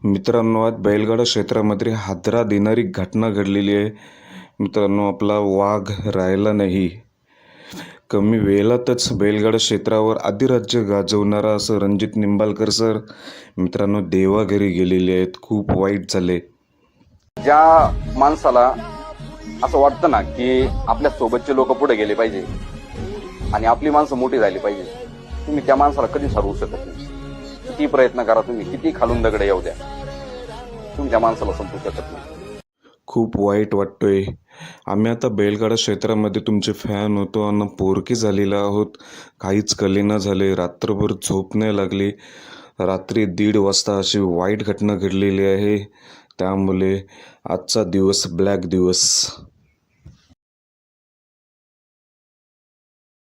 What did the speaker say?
मित्रांनो, आज बैलगाडा क्षेत्रामध्ये हादरा देणारी घटना घडलेली आहे. मित्रांनो, आपला वाघ राहिला नाही. कमी वेळातच बैलगाडा क्षेत्रावर अधिराज्य गाजवणारा असं रणजित निंबाळकर सर मित्रांनो देवाघरी गेलेले आहेत. खूप वाईट झाले. ज्या माणसाला असं वाटतं ना की आपल्या सोबतचे लोक पुढे गेले पाहिजे आणि आपली माणसं मोठी झाली पाहिजे, तुम्ही त्या माणसाला कधीच हरवू शकत नाही. किती प्रयत्न करा तुम्ही, किती खालून दगड येऊ द्या, तुम्ही त्या माणसाला संपू शकत नाही. खूप वाईट वाटतोय. आम्ही आता बैलगाडा क्षेत्रामध्ये तुमचे फॅन होतो आणि पोरके झालेले आहोत. काहीच कलेना झाले. रात्रभर झोप नाही लागली. रात्री 1:30 वाजता अशी वाईट घटना घडलेली आहे. त्यामुळे आजचा दिवस ब्लॅक दिवस.